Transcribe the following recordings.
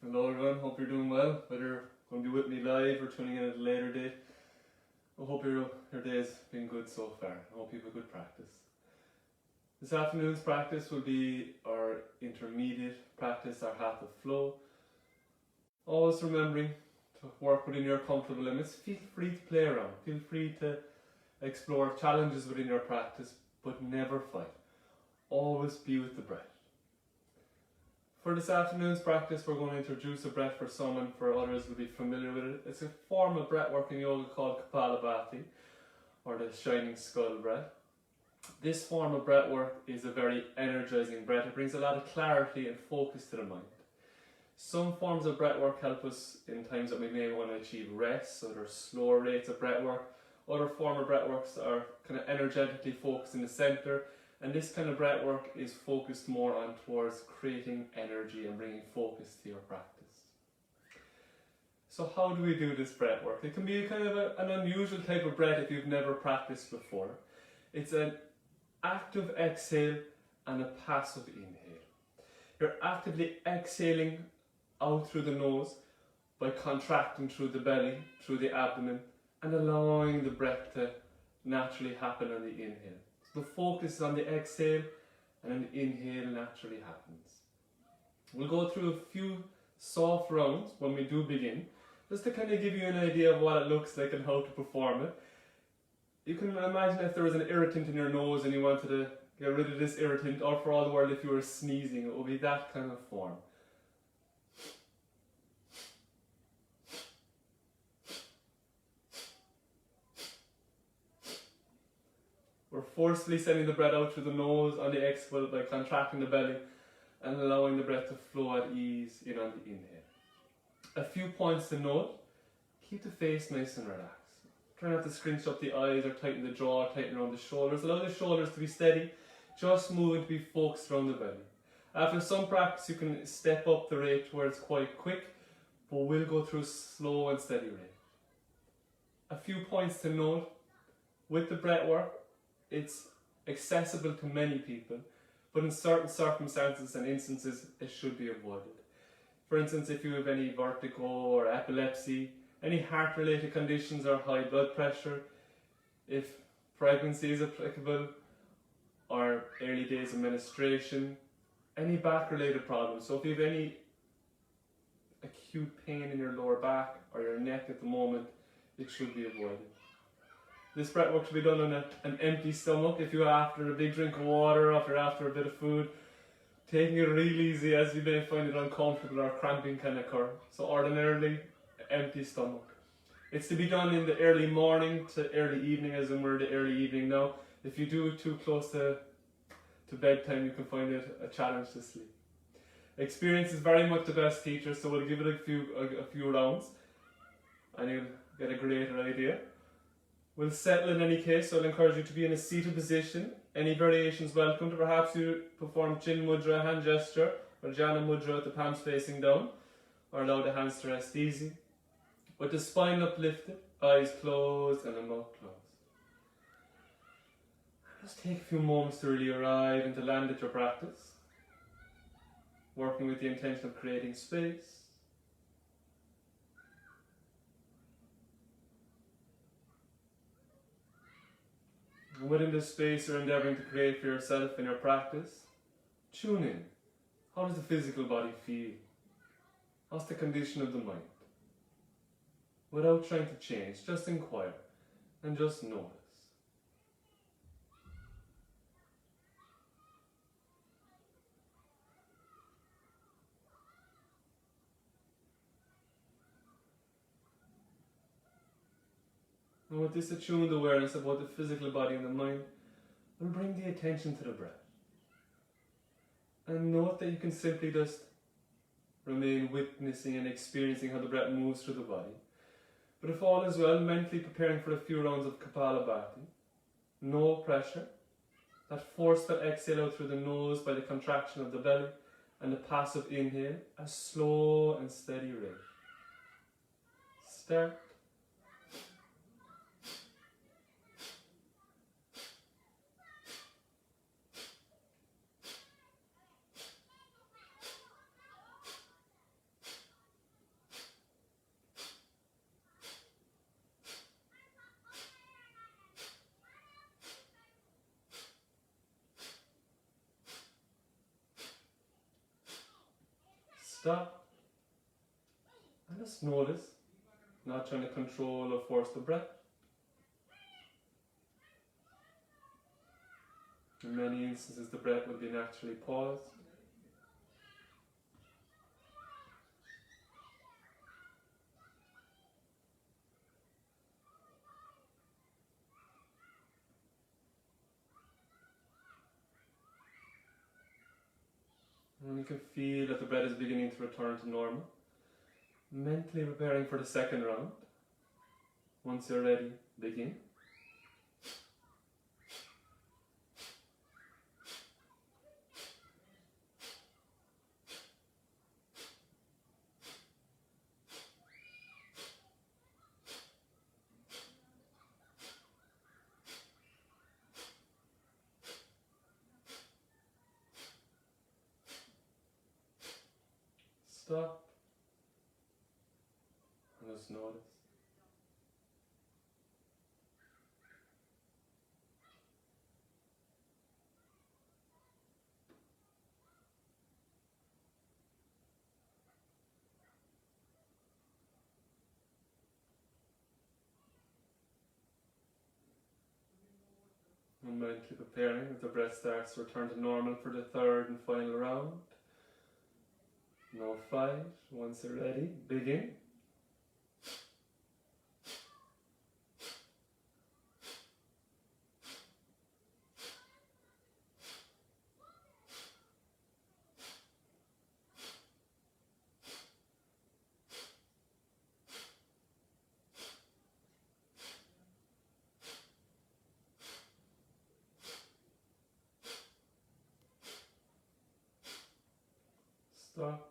Hello everyone, hope you're doing well, whether you're going to be with me live or tuning in at a later date. I hope your day's been good so far. I hope you have a good practice. This afternoon's practice will be our intermediate practice, our Hatha flow. Always remembering to work within your comfortable limits. Feel free to play around, feel free to explore challenges within your practice, but never fight. Always be with the breath. For this afternoon's practice, we're going to introduce a breath for some, and for others will be familiar with it. It's a form of breath work in yoga called Kapalabhati, or the shining skull breath. This form of breath work is a very energizing breath. It brings a lot of clarity and focus to the mind. Some forms of breath work help us in times that we may want to achieve rest, so there are slower rates of breath work. Other form of breath works are kind of energetically focused in the center. And this kind of breath work is focused more on towards creating energy and bringing focus to your practice. So how do we do this breath work? It can be kind of an unusual type of breath if you've never practiced before. It's an active exhale and a passive inhale. You're actively exhaling out through the nose by contracting through the belly, through the abdomen, and allowing the breath to naturally happen on the inhale. The focus is on the exhale, and then the inhale naturally happens. We'll go through a few soft rounds when we do begin, just to kind of give you an idea of what it looks like and how to perform it. You can imagine if there was an irritant in your nose and you wanted to get rid of this irritant, or for all the world if you were sneezing, it would be that kind of form. We're forcefully sending the breath out through the nose on the exhale by contracting the belly and allowing the breath to flow at ease in on the inhale. A few points to note: keep the face nice and relaxed. Try not to scrunch up the eyes or tighten the jaw, tighten around the shoulders. Allow the shoulders to be steady, just moving to be focused around the belly. After some practice you can step up the rate where it's quite quick, but we'll go through slow and steady rate. A few points to note: with the breath work, it's accessible to many people, but in certain circumstances and instances it should be avoided. For instance, if you have any vertigo or epilepsy, any heart-related conditions or high blood pressure, if pregnancy is applicable, or early days of menstruation, any back-related problems. So if you have any acute pain in your lower back or your neck at the moment, it should be avoided. This breath work should be done on an empty stomach. If you're after a big drink of water, or if you're after a bit of food, taking it real easy, as you may find it uncomfortable or cramping can occur. So ordinarily, empty stomach. It's to be done in the early morning to early evening, as in we're the early evening now. If you do it too close to bedtime, you can find it a challenge to sleep. Experience is very much the best teacher, so we'll give it a few rounds and you'll get a greater idea. We'll settle in any case, so I'll encourage you to be in a seated position. Any variations welcome. Perhaps you perform chin mudra, hand gesture, or jhana mudra with the palms facing down, or allow the hands to rest easy. With the spine uplifted, eyes closed and the mouth closed. Just take a few moments to really arrive and to land at your practice, working with the intention of creating space. And within this space you're endeavouring to create for yourself in your practice, tune in. How does the physical body feel? How's the condition of the mind? Without trying to change, just inquire and just notice. And with this attuned awareness about the physical body and the mind, we'll bring the attention to the breath. And note that you can simply just remain witnessing and experiencing how the breath moves through the body. But if all is well, mentally preparing for a few rounds of Kapalabhati. No pressure. That forceful exhale out through the nose by the contraction of the belly, and the passive inhale, a slow and steady rate. Start. Stop. And just notice, not trying to control or force the breath. In many instances, the breath will be naturally paused. And you can feel that the breath is beginning to return to normal. Mentally preparing for the second round. Once you're ready, begin. Stop. And just notice. And mentally preparing as the breath starts to return to normal for the third and final round. No fight. Once you're ready, begin. Stop.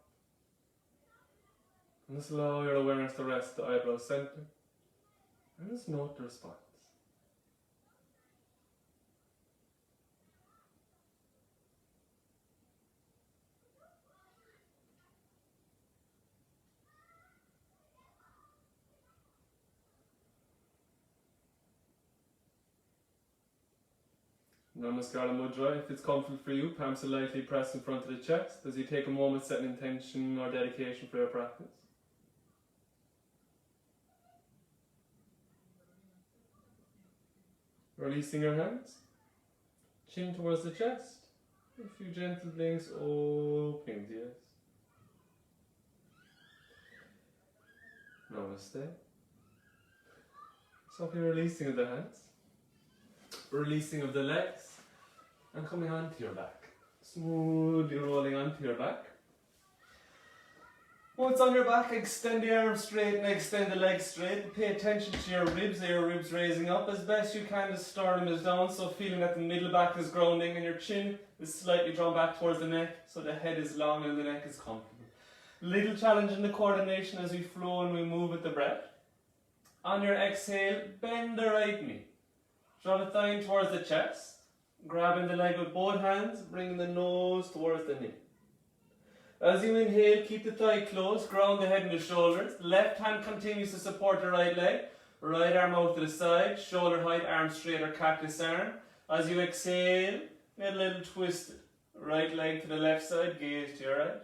And just allow your awareness to rest the eyebrow center. And just note the response. Namaste Mudra. If it's comfortable for you, palms lightly press in front of the chest as you take a moment, set an intention or dedication for your practice. Releasing your hands, chin towards the chest, a few gentle blinks, opening the eyes. Namaste. Softly releasing of the hands, releasing of the legs, and coming onto your back. Smoothly rolling onto your back. Once on your back, extend the arms straight and extend the legs straight. Pay attention to your ribs raising up as best you can. The sternum is down, so feeling that the middle back is grounding and your chin is slightly drawn back towards the neck, so the head is long and the neck is comfortable. Little challenge in the coordination as we flow and we move with the breath. On your exhale, bend the right knee. Draw the thigh in towards the chest. Grabbing the leg with both hands, bringing the nose towards the knee. As you inhale, keep the thigh closed, ground the head and the shoulders. Left hand continues to support the right leg. Right arm out to the side, shoulder height, arm straight or cactus arm. As you exhale, get a little twisted. Right leg to the left side, gaze to your right.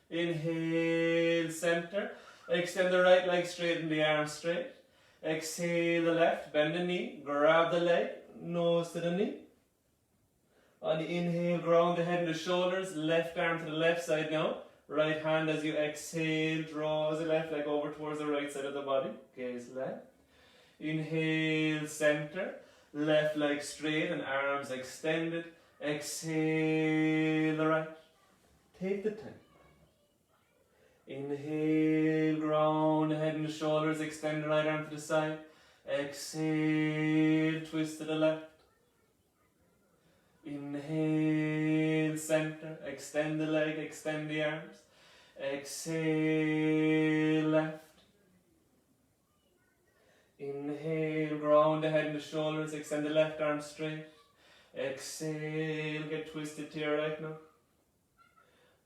Inhale, center. Extend the right leg straight and the arm straight. Exhale the left, bend the knee, grab the leg, nose to the knee. On the inhale, ground the head and the shoulders, left arm to the left side now. Right hand as you exhale, draws the left leg over towards the right side of the body. Gaze left. Inhale, center. Left leg straight and arms extended. Exhale the right. Take the time. Inhale, ground the head and the shoulders, extend the right arm to the side. Exhale, twist to the left. Inhale, center, extend the leg, extend the arms. Exhale, left. Inhale, ground the head and the shoulders, extend the left arm straight. Exhale, get twisted to your right now.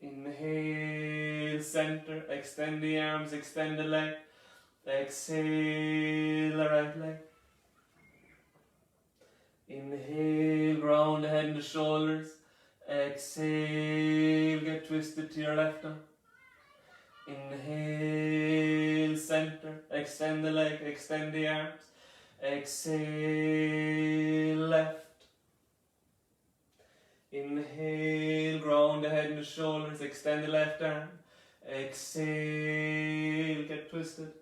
Inhale, center, extend the arms, extend the leg. Exhale, the right leg. Inhale, ground the head and the shoulders. Exhale, get twisted to your left arm. Inhale, center, extend the leg, extend the arms. Exhale, left. Inhale, ground the head and the shoulders, extend the left arm. Exhale, get twisted.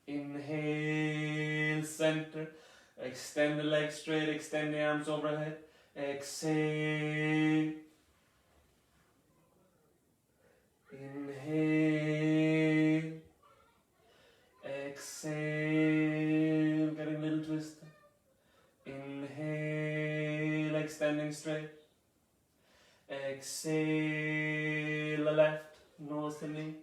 Inhale, center, extend the legs straight, extend the arms overhead. Exhale. Inhale. Exhale, getting a little twisted. Inhale, extending straight. Exhale, the left, nose to knee.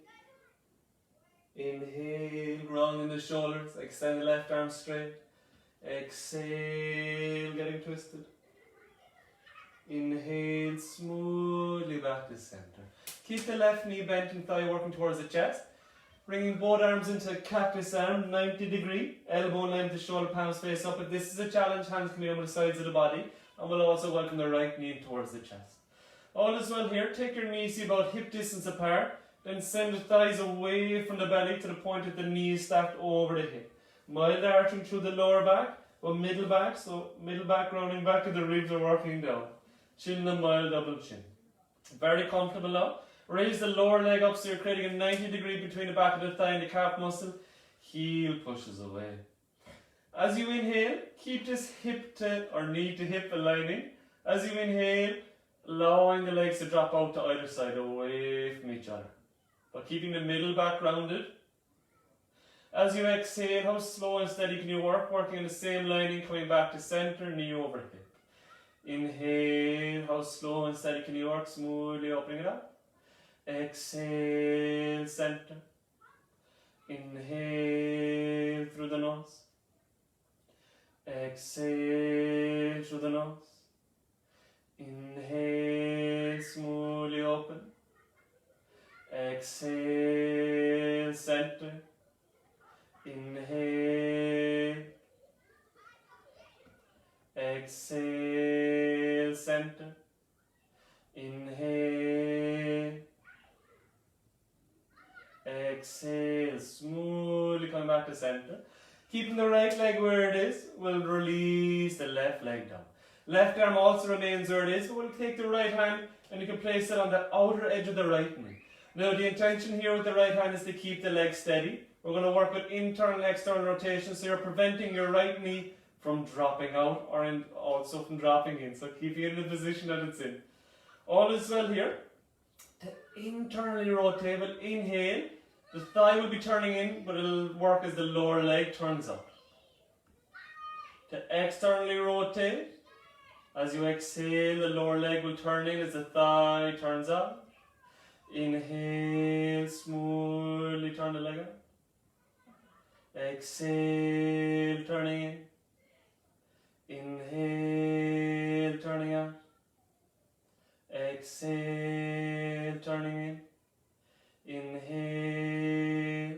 Inhale, grounding the shoulders, extend the left arm straight. Exhale, getting twisted. Inhale, smoothly back to center. Keep the left knee bent and thigh working towards the chest. Bringing both arms into cactus arm, 90 degree, elbow length to shoulder palms face up. If this is a challenge, hands can be on the sides of the body. And we'll also welcome the right knee towards the chest. All is well here. Take your knees about hip distance apart. Then send the thighs away from the belly to the point that the knees stacked over the hip. Mild arching through the lower back, or middle back. So middle back rounding back and the ribs are working down. Chin and mild double chin. Very comfortable now. Raise the lower leg up so you're creating a 90 degree between the back of the thigh and the calf muscle. Heel pushes away. As you inhale, keep this hip to or knee to hip aligning. As you inhale, allowing the legs to drop out to either side away from each other, but keeping the middle back rounded. As you exhale, how slow and steady can you work? Working in the same lining, coming back to center, knee over hip. Inhale, how slow and steady can you work? Smoothly opening it up. Exhale, center. Inhale through the nose. Exhale through the nose. Inhale, smoothly open. Exhale, center. Inhale. Exhale, center. Inhale. Exhale, smoothly coming back to center. Keeping the right leg where it is, we'll release the left leg down. Left arm also remains where it is, but we'll take the right hand and you can place it on the outer edge of the right knee. Now the intention here with the right hand is to keep the leg steady. We're going to work with internal and external rotation, so you're preventing your right knee from dropping out or also from dropping in. So keeping it in the position that it's in. All is well here. To internally rotate, we'll inhale. The thigh will be turning in, but it'll work as the lower leg turns up. To externally rotate, as you exhale, the lower leg will turn in as the thigh turns up. Inhale, smoothly turn the leg up. Exhale, turning in. Inhale, turning out. Exhale, turning in. Inhale.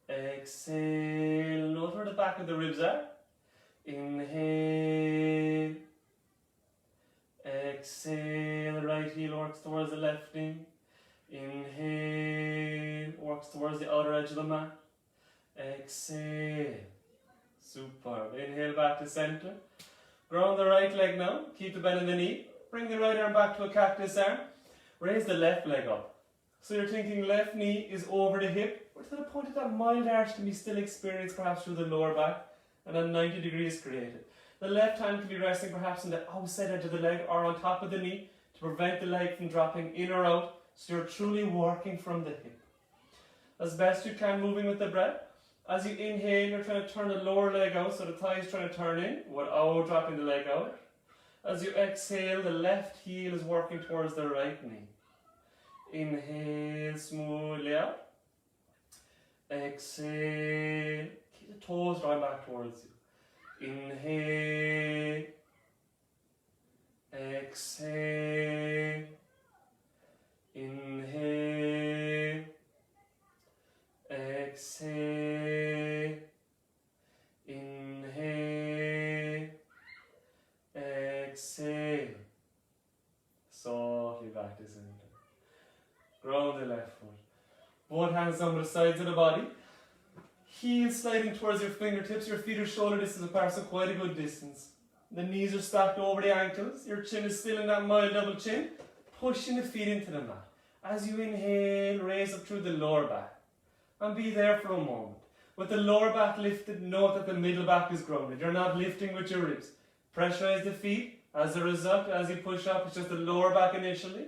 Exhale. Note where the back of the ribs are. Inhale. Exhale. The right heel works towards the left knee. Inhale. Works towards the outer edge of the mat. Exhale. Superb. Inhale back to center. Ground the right leg now. Keep the bend in the knee. Bring the right arm back to a cactus arm. Raise the left leg up. So you're thinking left knee is over the hip, but to the point that mild arch can be still experienced perhaps through the lower back, and then 90 degrees created. The left hand can be resting perhaps on the outside edge of the leg or on top of the knee to prevent the leg from dropping in or out, so you're truly working from the hip. As best you can, moving with the breath. As you inhale, you're trying to turn the lower leg out, so the thigh is trying to turn in without dropping the leg out. As you exhale, the left heel is working towards the right knee. Inhale, smoothly out. Exhale. Keep the toes drawing back towards you. Inhale. Exhale. Inhale. Exhale. Inhale. Exhale. Softly back to center. Ground the left foot. Both hands down the sides of the body. Heels sliding towards your fingertips. Your feet are shoulder distance apart, so quite a good distance. The knees are stacked over the ankles. Your chin is still in that mild double chin. Pushing the feet into the mat. As you inhale, raise up through the lower back. And be there for a moment. With the lower back lifted, note that the middle back is grounded. You're not lifting with your ribs. Pressurize the feet. As a result, as you push up, it's just the lower back initially.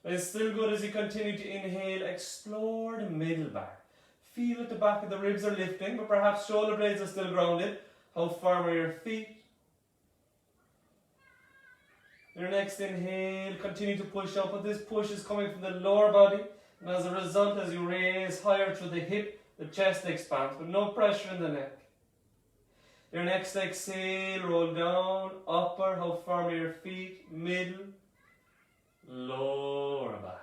It's still good as you continue to inhale. Explore the middle back. Feel that the back of the ribs are lifting, but perhaps shoulder blades are still grounded. How firm are your feet? Your next inhale, continue to push up, but this push is coming from the lower body. And as a result, as you raise higher through the hip, the chest expands, but no pressure in the neck. Your next exhale, roll down, upper, how firm are your feet, middle, lower back.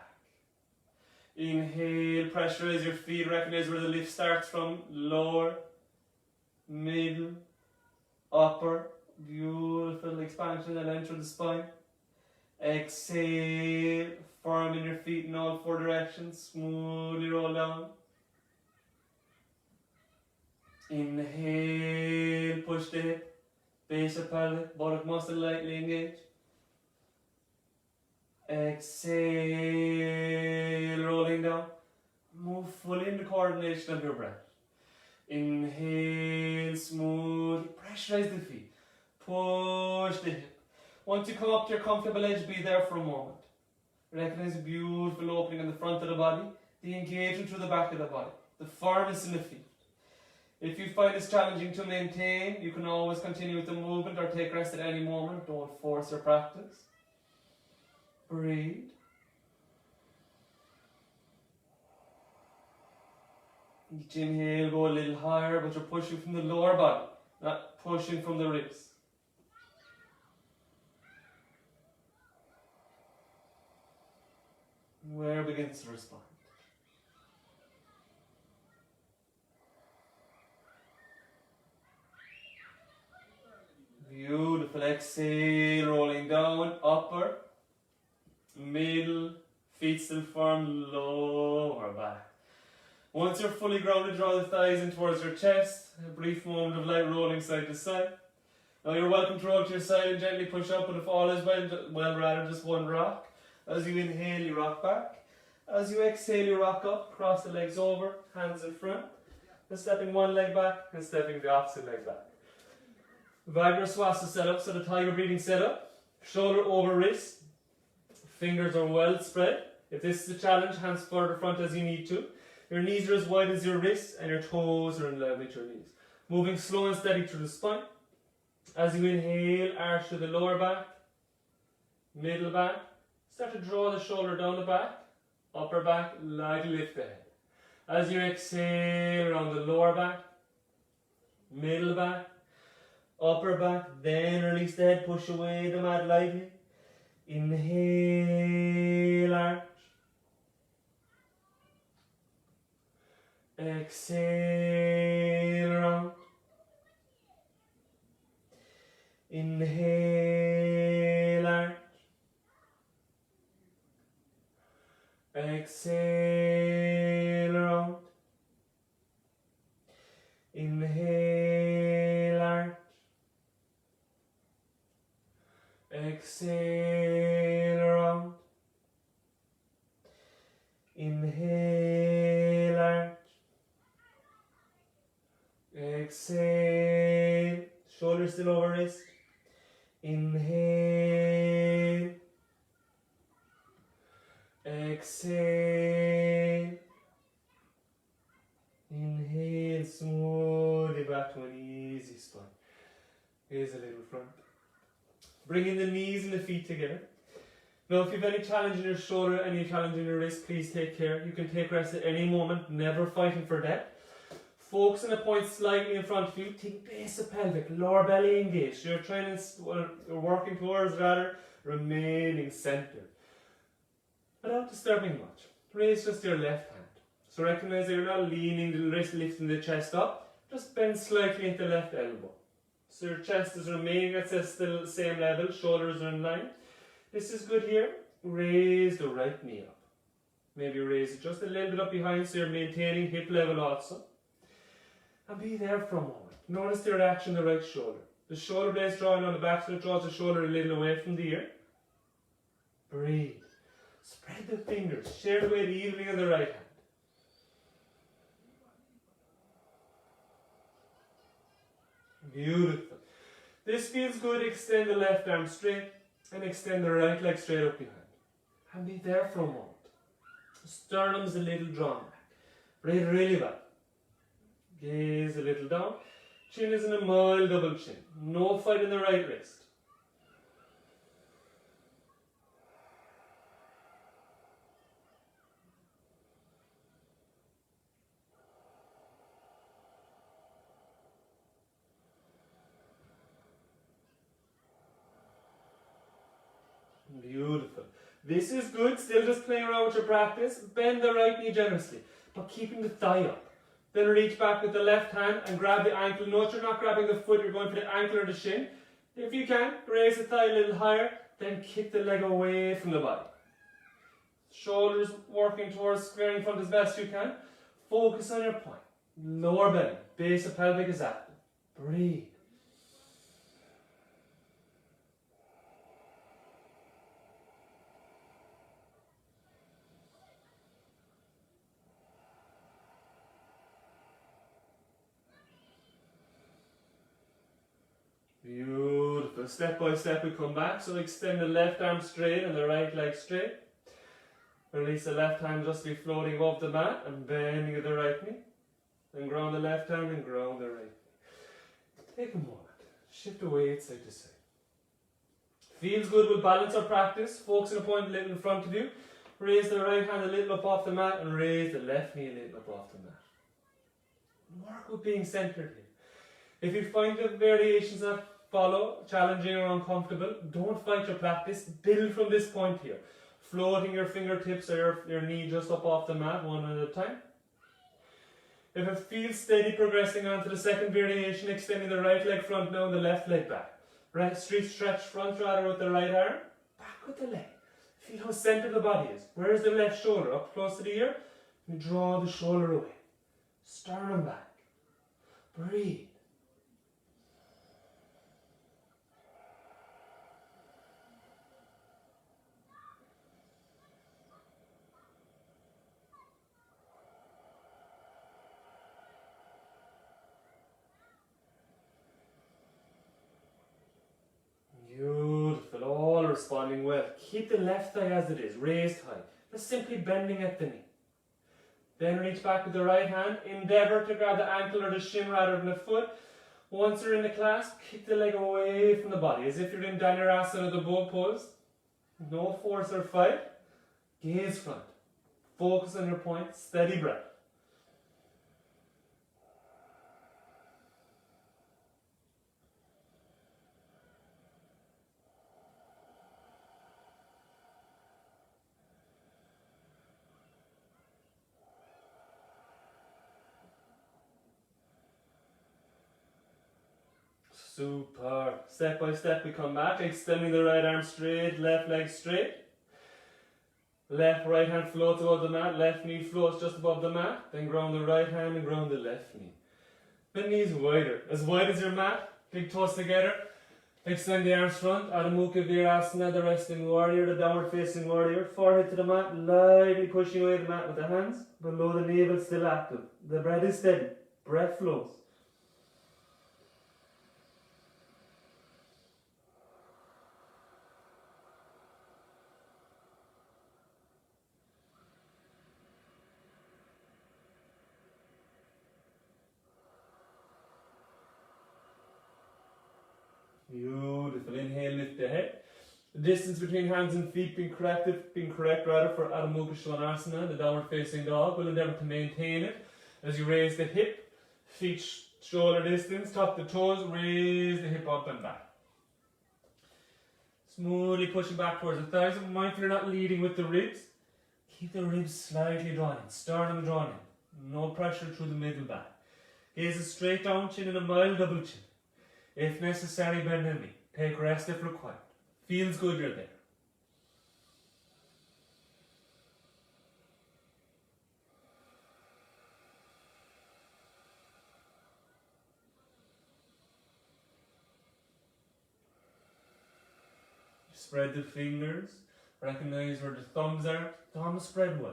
Inhale, pressurize your feet, recognize where the lift starts from, lower, middle, upper, beautiful expansion and enter the spine. Exhale, firm in your feet in all four directions, smoothly roll down. Inhale, push the hip, base of pelvic, buttock muscle lightly engaged. Exhale, rolling down. Move fully in the coordination of your breath. Inhale, smooth, pressurize the feet. Push the hip. Once you come up to your comfortable edge, be there for a moment. Recognize the beautiful opening in the front of the body, the engagement through the back of the body, the firmness in the feet. If you find this challenging to maintain, you can always continue with the movement or take rest at any moment. Don't force your practice. Breathe. Each inhale, go a little higher, but you're pushing from the lower body, not pushing from the ribs. Where begins to respond. Beautiful. Exhale, rolling down, upper, middle, feet still firm, lower back. Once you're fully grounded, draw the thighs in towards your chest. A brief moment of light rolling side to side. Now you're welcome to roll to your side and gently push up, but if all is well, rather just one rock. As you inhale, you rock back. As you exhale, you rock up, cross the legs over, hands in front. And stepping one leg back and stepping the opposite leg back. Vajraswasa setup, so the tiger breathing setup. Shoulder over wrist. Fingers are well spread. If this is a challenge, hands further front as you need to. Your knees are as wide as your wrists and your toes are in line with your knees. Moving slow and steady through the spine. As you inhale, arch to the lower back, middle back. Start to draw the shoulder down the back, upper back, lightly lift the head. As you exhale, around the lower back, middle back, upper back, then release the head, push away the mat lightly. Inhale, arch. Exhale, round. Inhale, arch. Exhale, round. Inhale, arch. Exhale, round. Inhale, arch. Exhale, shoulders still over wrist. Inhale. Exhale. Inhale, smoothly back to an easy spine. Here's a little front. Bringing the knees and the feet together. Now, if you have any challenge in your shoulder, any challenge in your wrist, please take care. You can take rest at any moment, never fighting for death. Focus on a point slightly in front of you. Think base of pelvic, lower belly engaged. You're working towards rather remaining centered. Without disturbing much. Raise just your left hand. So recognize that you're not leaning the wrist, lifting the chest up. Just bend slightly at the left elbow. So your chest is remaining at the same level, shoulders are in line. This is good here. raise the right knee up. Maybe raise it just a little bit up behind so you're maintaining hip level also. And be there for a moment. Notice the reaction of the right shoulder. The shoulder blade's drawing on the back so it draws the shoulder a little away from the ear. Breathe. Spread the fingers. Share the weight evenly on the right hand. Beautiful. This feels good. Extend the left arm straight and extend the right leg straight up behind. And be there for a moment. Sternum's a little drawn back. Breathe really well. Gaze a little down. Chin is in a mild double chin. No fight in the right wrist. Beautiful. This is good. Still just playing around with your practice. Bend the right knee generously, but keeping the thigh up. Then reach back with the left hand and grab the ankle. Note you're not grabbing the foot, you're going for the ankle or the shin. If you can, raise the thigh a little higher, then kick the leg away from the body. Shoulders working towards squaring in front as best you can. Focus on your point. Lower belly, base of pelvic is active. Breathe. Beautiful. Step by step we come back. So extend the left arm straight and the right leg straight. Release the left hand just be floating above the mat and bending with the right knee. Then ground the left hand and ground the right knee. Take a moment. Shift the weight side to side. Feels good, we'll balance our practice. Focus on a point a little in front of you. Raise the right hand a little up off the mat and raise the left knee a little up off the mat. Work with being centered here. If you find the variations that follow challenging or uncomfortable, don't fight your practice. Build from this point here. Floating your fingertips or your knee just up off the mat one at a time. If it feels steady, progressing on to the second variation, extending the right leg front now and the left leg back. Right street stretch front rather with the right arm, back with the leg. Feel how centered the body is. Where is the left shoulder? Up close to the ear. You draw the shoulder away. Sternum back. Breathe. Beautiful, all responding well. Keep the left thigh as it is, raised high. Just simply bending at the knee. Then reach back with the right hand. Endeavour to grab the ankle or the shin rather than the foot. Once you're in the clasp, kick the leg away from the body, as if you're in Dhanurasana or the bow pose. No force or fight. Gaze front. Focus on your point, steady breath. Super. Step by step we come back, extending the right arm straight, left leg straight. Left right hand floats above the mat, left knee floats just above the mat. Then ground the right hand and ground the left knee. The knees wider, as wide as your mat. Big toes together. Extend the arms front. Adho Mukha Virasana, the resting warrior, the downward facing warrior. Forehead to the mat, lightly pushing away the mat with the hands. Below the navel still active. The breath is steady. Breath flows. Beautiful. Inhale, lift the head. The distance between hands and feet being correct rather for Adho Mukha Svanasana, the downward facing dog. We'll endeavour to maintain it as you raise the hip, feet shoulder distance, top the toes, raise the hip up and back. Smoothly pushing back towards the thighs. I'm mindful you're not leading with the ribs. Keep the ribs slightly drawn in, sternum drawn in. No pressure through the middle back. Gaze is straight down, chin in a mild double chin. If necessary, bend the knee. Take rest if required. Feels good, you're there. spread the fingers. Recognize where the thumbs are. Thumbs spread wide.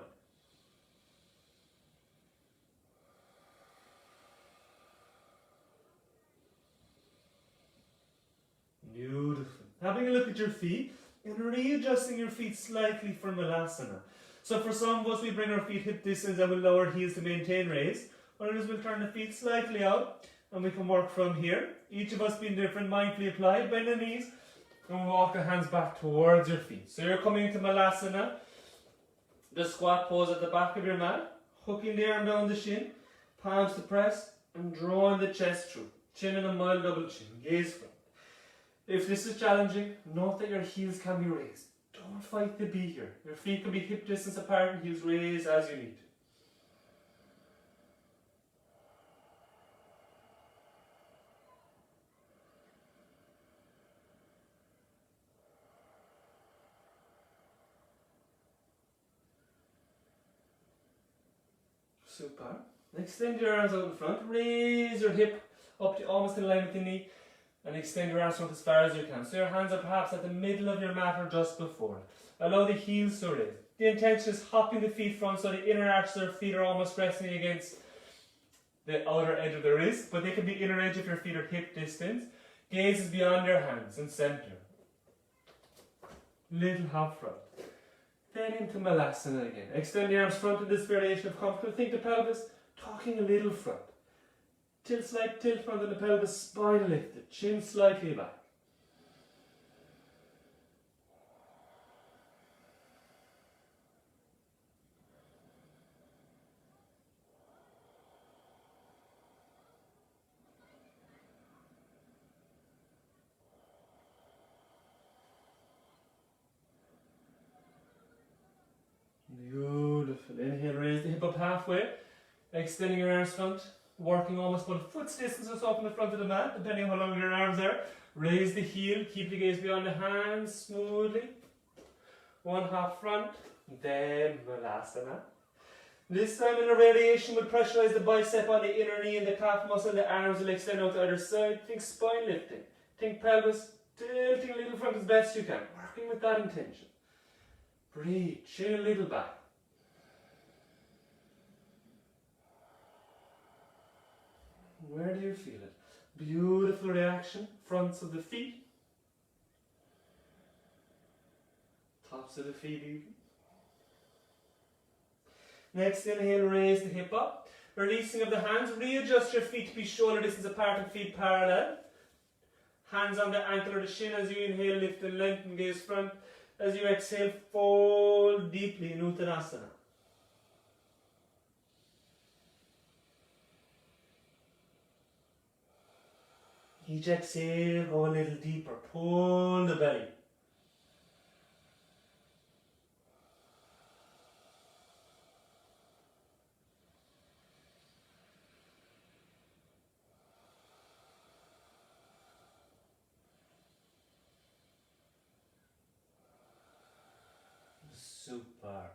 Beautiful. Having a look at your feet and readjusting your feet slightly for Malasana. So for some of us, we bring our feet hip distance and we'll lower our heels to maintain raise. Others will turn the feet slightly out and we can work from here. Each of us being different, mindfully applied. Bend the knees and walk the hands back towards your feet. So you're coming into Malasana, the squat pose at the back of your mat, hooking the arm down the shin, palms to press and drawing the chest through. Chin in a mild double chin, gaze front. If this is challenging, note that your heels can be raised. Don't fight to be here. Your feet can be hip distance apart and heels raised as you need to. Super. Extend your arms out in front. Raise your hip up to almost in line with the knee. And extend your arms front as far as you can. So your hands are perhaps at the middle of your mat or just before. Allow the heels to raise. The intention is hopping the feet front so the inner arches of your feet are almost resting against the outer edge of the wrist. But they can be inner edge if your feet are hip distance. Gaze is beyond your hands and center. Little hop front. Then into Malasana again. Extend the arms front in this variation of comfortable. Think the pelvis, talking a little front. Slight tilt front of the pelvis, spine lifted, chin slightly back. Beautiful. Inhale, raise the hip up halfway, extending your arms front. Working almost about a foot's distance or so from the front of the mat, depending on how long your arms are. Raise the heel, keep the gaze beyond the hands, smoothly. One half front, then Malasana. This time in a variation, we'll pressurize the bicep on the inner knee and the calf muscle. The arms will extend out to either side. Think spine lifting. Think pelvis, tilting a little front as best you can. Working with that intention. Breathe, chin a little back. Where do you feel it? Beautiful reaction. Fronts of the feet. Tops of the feet even. Next inhale, raise the hip up. Releasing of the hands. Readjust your feet to be shoulder distance apart and feet parallel. Hands on the ankle or the shin as you inhale, lift and lengthen, gaze front. As you exhale, fold deeply in Uttanasana. Each exhale, go a little deeper. Pull the belly. Super.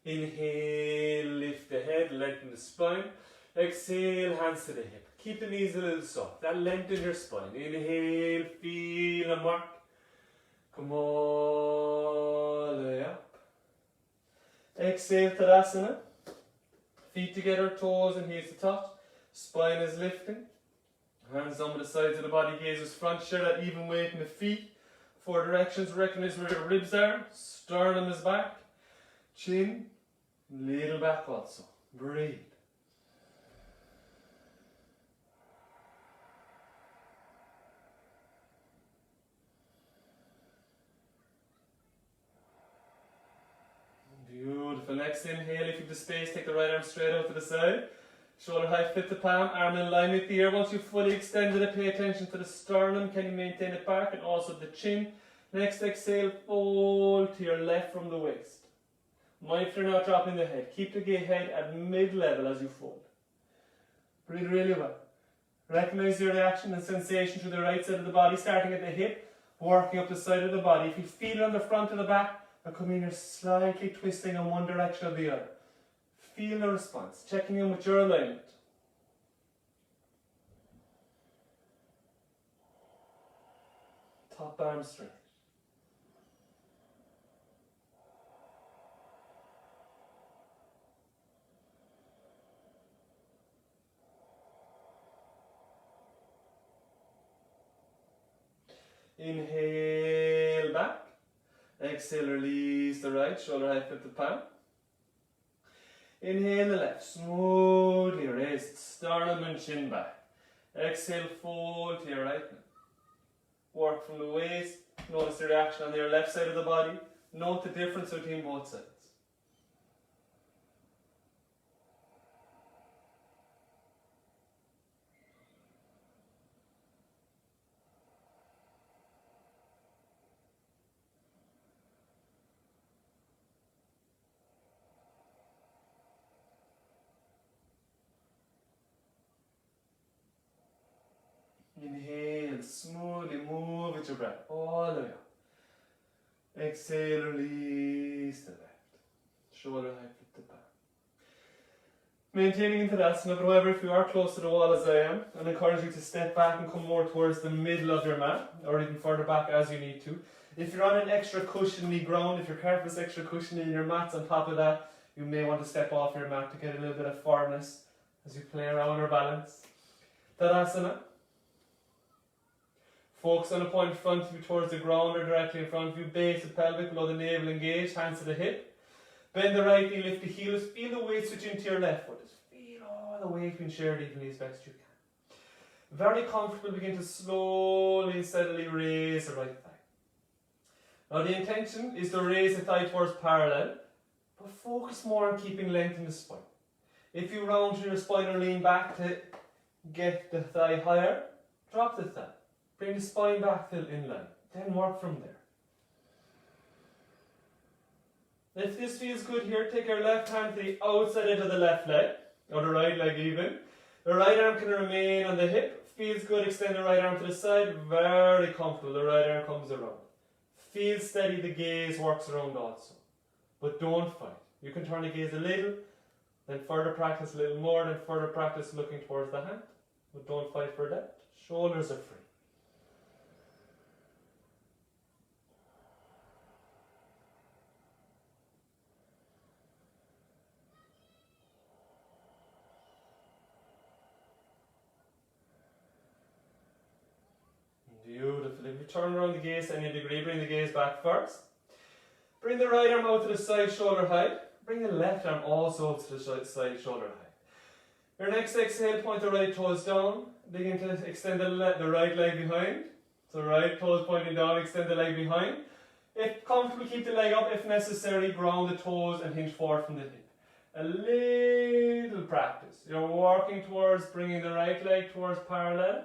Inhale, lift the head, lengthen the spine. Exhale, hands to the hip. Keep the knees a little soft. That lengthen your spine. Inhale, feel a mark. Come all the way up. Exhale, Tadasana. Feet together, toes and heels to touch. Spine is lifting. Hands down by the sides of the body, gazes front. Share that even weight in the feet. 4 directions. Recognize where your ribs are. Sternum is back. Chin, little back also. Breathe. Beautiful. Next inhale, if you have the space, take the right arm straight out to the side. Shoulder height, flip the palm, arm in line with the ear. Once you've fully extended it, pay attention to the sternum. Can you maintain it back? And also the chin. Next exhale, fold to your left from the waist. Mindful you're not dropping the head. Keep the head at mid-level as you fold. Breathe really well. Recognize your reaction and sensation to the right side of the body, starting at the hip, working up the side of the body. If you feel it on the front of the back, and come in here slightly twisting in one direction or the other. Feel the response, checking in with your alignment. Top arm straight. Inhale back. Exhale, release the right, shoulder height with the palm. Inhale the left, smoothly raise the sternum and chin back. Exhale, fold to your right. Work from the waist. Notice the reaction on your left side of the body. Note the difference between both sides. Inhale, smoothly move with your breath all the way up. Exhale, release the left. Shoulder height with the palm. Maintaining into Tadasana, but however, if you are close to the wall as I am, I'll encourage you to step back and come more towards the middle of your mat, or even further back as you need to. If you're on an extra cushiony ground, if your carpet's extra cushiony and your mat's on top of that, you may want to step off your mat to get a little bit of firmness as you play around or balance. Tadasana. Focus on a point in front of you towards the ground or directly in front of you. Base of pelvic below the navel engaged, hands to the hip. Bend the right knee, lift the heels. Feel the weight switch into your left foot. Just feel all the weight being shared evenly as best you can. Very comfortable, begin to slowly and steadily raise the right thigh. Now the intention is to raise the thigh towards parallel, but focus more on keeping length in the spine. If you round through your spine or lean back to get the thigh higher, drop the thigh. Bring the spine back till in line. Then work from there. If this feels good here, take your left hand to the outside edge of the left leg, or the right leg even. The right arm can remain on the hip. Feels good, extend the right arm to the side. Very comfortable, the right arm comes around. Feel steady, the gaze works around also. But don't fight. You can turn the gaze a little, then further practice a little more, then further practice looking towards the hand. But don't fight for that. Shoulders are free. Beautiful. If you turn around the gaze any degree, bring the gaze back first. Bring the right arm out to the side, shoulder height. Bring the left arm also to the side, shoulder height. Your next exhale, point the right toes down. Begin to extend the right leg behind. So right toes pointing down, extend the leg behind. If comfortable, keep the leg up. If necessary, ground the toes and hinge forward from the hip. A little practice. You're working towards bringing the right leg towards parallel.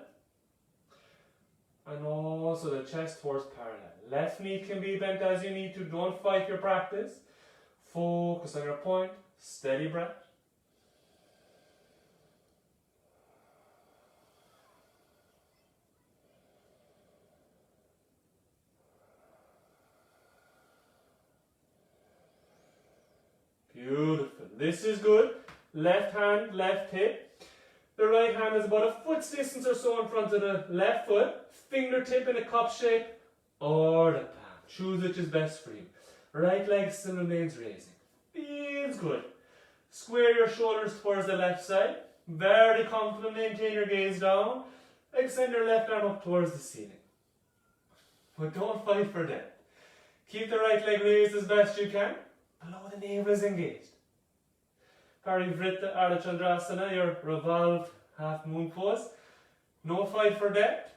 And also the chest towards parallel. Left knee can be bent as you need to. Don't fight your practice. Focus on your point. Steady breath. Beautiful. This is good. Left hand, left hip. The right hand is about a foot's distance or so in front of the left foot. Fingertip in a cup shape or the palm. Choose which is best for you. Right leg still remains raising. Feels good. Square your shoulders towards the left side. Very comfortable. Maintain your gaze down. Extend your left arm up towards the ceiling. But don't fight for that. Keep the right leg raised as best you can. Below the navel is engaged. Parivrita Ardha Chandrasana, your revolved half moon pose. No fight for depth.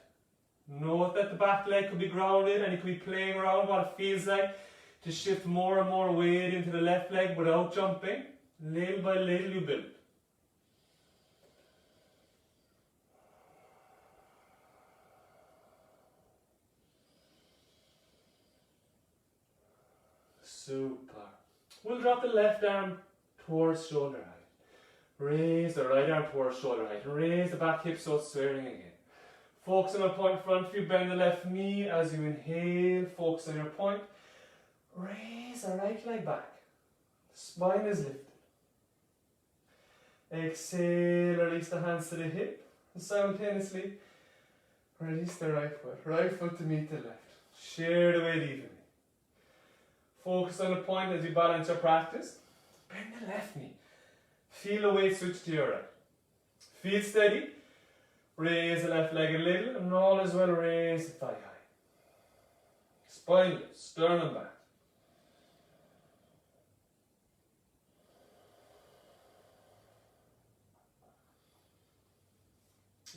Note that the back leg could be grounded and you could be playing around what it feels like to shift more and more weight into the left leg without jumping. Little by little you build. Super. We'll drop the left arm towards shoulder height. Raise the right arm towards shoulder height. Raise the back hip so it's swearing again. Focus on a point in front of you. Bend the left knee as you inhale. Focus on your point. Raise the right leg back. The spine is lifted. Exhale, release the hands to the hip. And simultaneously, release the right foot. Right foot to meet the left. Share the weight evenly. Focus on the point as you balance your practice. Bend the left knee. Feel the weight switch to your right. Feel steady. Raise the left leg a little and all as well raise the thigh high. Spine lift, sternum back.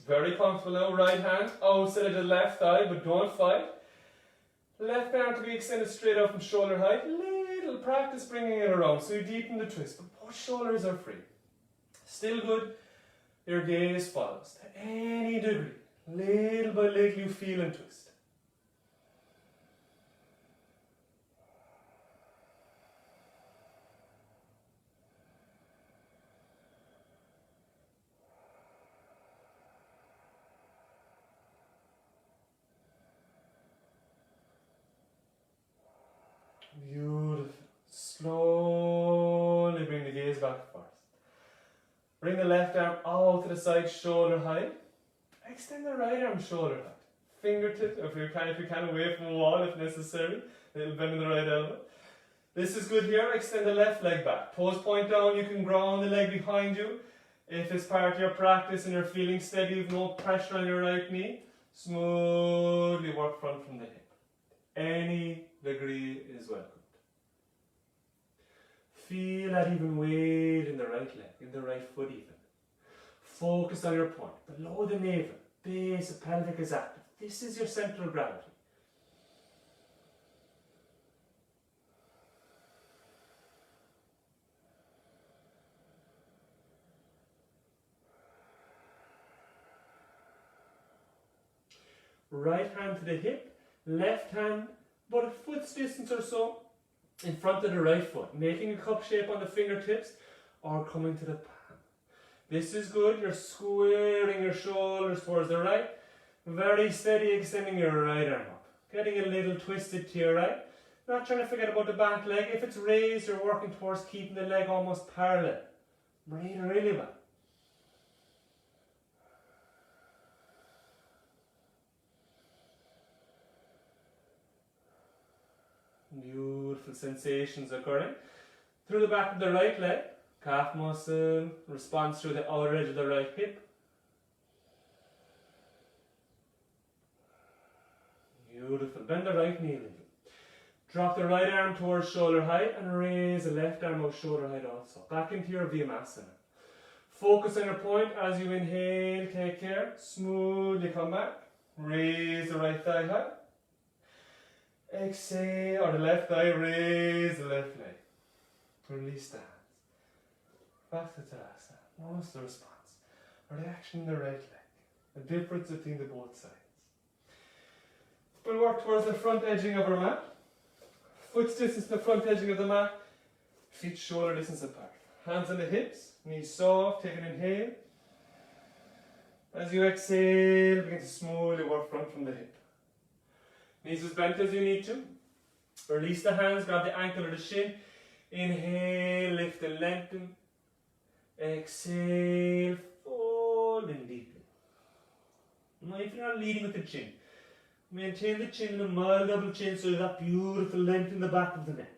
Very comfortable now. Right hand outside of the left thigh, but don't fight. Left arm to be extended straight out from shoulder height. Little practice bringing it around, so you deepen the twist, but both shoulders are free. Still good. Your gaze follows to any degree. Little by little you feel and twist. Beautiful. Slowly bring the gaze back first. Bring the left arm out to the side, shoulder height. Extend the right arm shoulder height. Fingertips, if you can, away from the wall if necessary. A little bend in the right elbow. This is good here. Extend the left leg back. Toes point down. You can ground the leg behind you. If it's part of your practice and you're feeling steady, with no pressure on your right knee, smoothly work front from the hip. Any degree is welcomed. Feel that even weight in the right leg, in the right foot even. Focus on your point. Below the navel, base of pelvic is active. This is your center of gravity. Right hand to the hip, left hand about a foot's distance or so in front of the right foot, making a cup shape on the fingertips or coming to the palm. This is good. You're squaring your shoulders towards the right. Very steady, extending your right arm up. Getting a little twisted to your right. Not trying to forget about the back leg. If it's raised, you're working towards keeping the leg almost parallel. Breathe really well. Beautiful sensations occurring. Through the back of the right leg, calf muscle, response through the outer edge of the right hip. Beautiful. Bend the right knee a little. Drop the right arm towards shoulder height and raise the left arm out shoulder height also. Back into your Viyamasana. Focus on your point as you inhale, take care. Smoothly come back. Raise the right thigh high. Exhale, or the left thigh, raise the left leg. Release the hands. Back to Tadasana. Notice the response. Reaction in the right leg. The difference between the both sides. We'll work towards the front edging of our mat. Foot's distance to the front edging of the mat. Feet shoulder distance apart. Hands on the hips. Knees soft. Take an inhale. As you exhale, begin to smoothly work front from the hip. Knees as bent as you need to. Release the hands, grab the ankle or the shin. Inhale, lift and lengthen. Exhale, fold in deeply. Now if you're not leading with the chin, maintain the chin in a mild double chin so you have that beautiful length in the back of the neck.